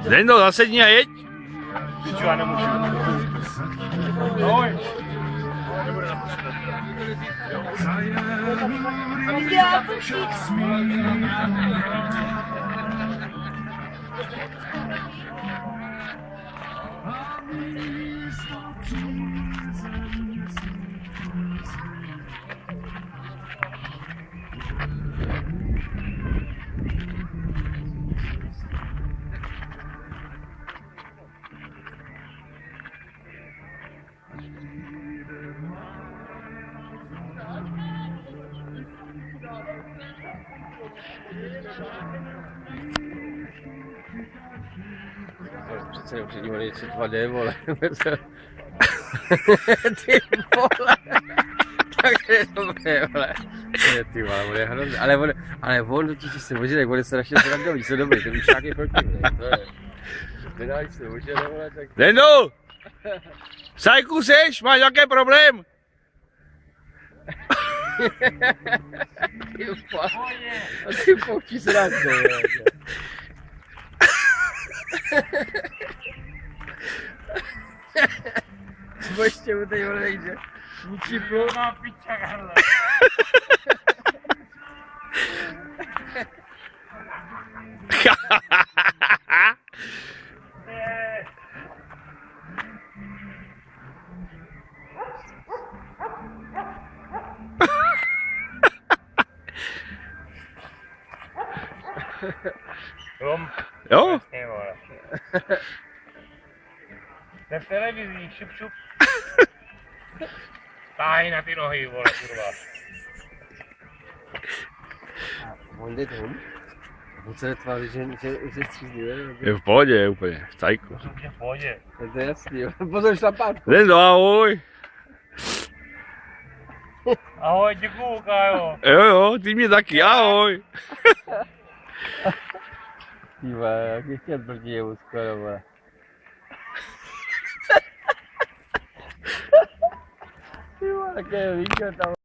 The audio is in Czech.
Zdendo, zasedni a jeď. Piču, já nemůžu. Ahoj. Přece nepředtím něco 2D, vole. Ty vole. Tak je dobré, vole. Ty vole, bude hrozný. Ale on totiž si možná, bude strašně srandový, jsou dobrý, to víš nějaký protivný, to je. Vydáš si možná, vole, tak... Zdendo! Sajku seš, máš nějaký problém? Ty vole. A ty pouští srandu, vole. Ještě mu tady vole nejde. Ničí plná piča, hele. Rom. Jo? Jste v televizi, šup šup. Táhej na ty nohy, vole, kurva. On jde tam? On se netváří, že střízlivé. Je v pohodě úplně, v cajku. To je v pohodě. To je jasný, pozor šlapátko. Zdendo, ahoj. Ahoj, děkuju, Kájo. Jo, ty mě taky, ahoj. Ty vole, jak je chtěl blbý je skoro, vole. Ty vole, jaké víčo tam.